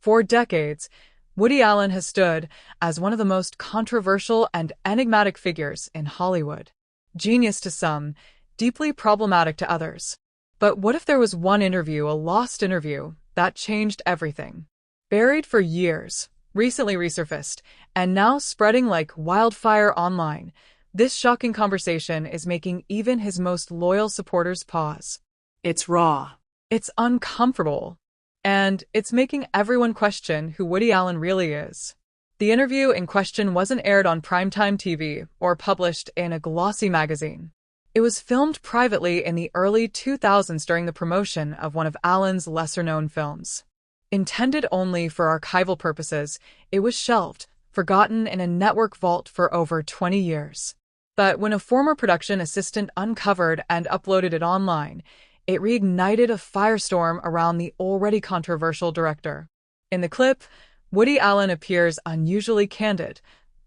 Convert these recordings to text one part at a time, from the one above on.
For decades, Woody Allen has stood as one of the most controversial and enigmatic figures in Hollywood. Genius to some, deeply problematic to others. But what if there was one interview, a lost interview, that changed everything? Buried for years, recently resurfaced, and now spreading like wildfire online, this shocking conversation is making even his most loyal supporters pause. It's raw. It's uncomfortable. And it's making everyone question who Woody Allen really is. The interview in question wasn't aired on primetime TV or published in a glossy magazine. It was filmed privately in the early 2000s during the promotion of one of Allen's lesser-known films. Intended only for archival purposes, it was shelved, forgotten in a network vault for over 20 years. But when a former production assistant uncovered and uploaded it online, it reignited a firestorm around the already controversial director. In the clip, Woody Allen appears unusually candid,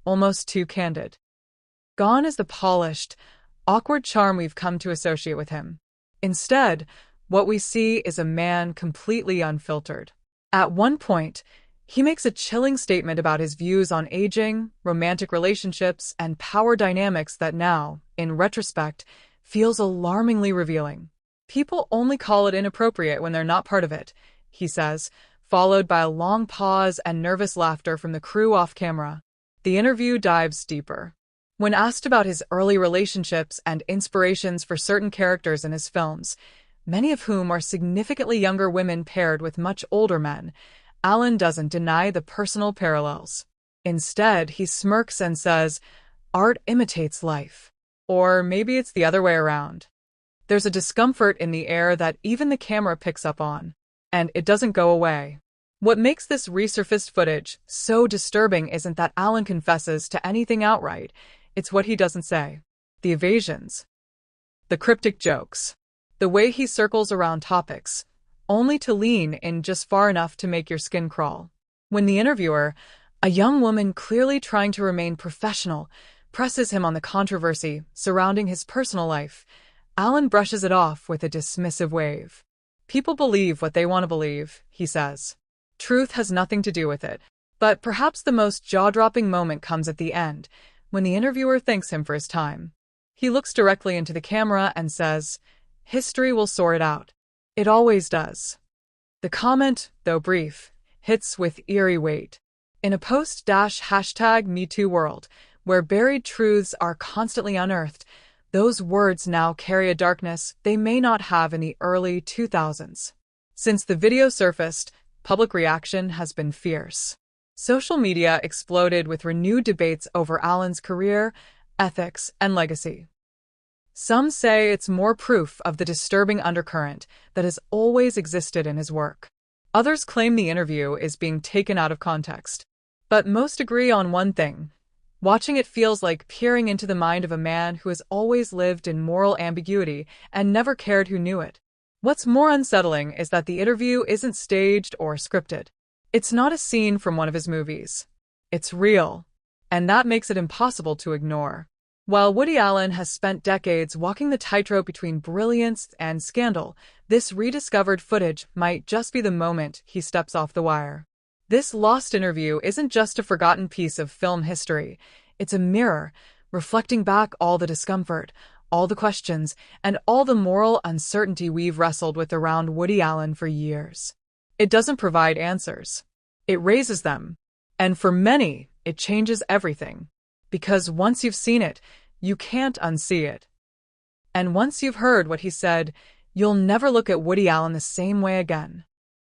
almost too candid. Gone is the polished, awkward charm we've come to associate with him. Instead, what we see is a man completely unfiltered. At one point, he makes a chilling statement about his views on aging, romantic relationships, and power dynamics that now, in retrospect, feels alarmingly revealing. People only call it inappropriate when they're not part of it, he says, followed by a long pause and nervous laughter from the crew off camera. The interview dives deeper. When asked about his early relationships and inspirations for certain characters in his films, many of whom are significantly younger women paired with much older men, Allen doesn't deny the personal parallels. Instead, he smirks and says, "Art imitates life." Or maybe it's the other way around. There's a discomfort in the air that even the camera picks up on, and it doesn't go away. What makes this resurfaced footage so disturbing isn't that Allen confesses to anything outright, it's what he doesn't say. The evasions. The cryptic jokes. The way he circles around topics, only to lean in just far enough to make your skin crawl. When the interviewer, a young woman clearly trying to remain professional, presses him on the controversy surrounding his personal life, Allen brushes it off with a dismissive wave. People believe what they want to believe, he says. Truth has nothing to do with it. But perhaps the most jaw-dropping moment comes at the end, when the interviewer thanks him for his time. He looks directly into the camera and says, "History will sort it out. It always does." The comment, though brief, hits with eerie weight. In a post-#MeToo world, where buried truths are constantly unearthed, those words now carry a darkness they may not have in the early 2000s. Since the video surfaced, public reaction has been fierce. Social media exploded with renewed debates over Allen's career, ethics, and legacy. Some say it's more proof of the disturbing undercurrent that has always existed in his work. Others claim the interview is being taken out of context. But most agree on one thing. Watching it feels like peering into the mind of a man who has always lived in moral ambiguity and never cared who knew it. What's more unsettling is that the interview isn't staged or scripted. It's not a scene from one of his movies. It's real. And that makes it impossible to ignore. While Woody Allen has spent decades walking the tightrope between brilliance and scandal, this rediscovered footage might just be the moment he steps off the wire. This lost interview isn't just a forgotten piece of film history. It's a mirror, reflecting back all the discomfort, all the questions, and all the moral uncertainty we've wrestled with around Woody Allen for years. It doesn't provide answers. It raises them. And for many, it changes everything. Because once you've seen it, you can't unsee it. And once you've heard what he said, you'll never look at Woody Allen the same way again.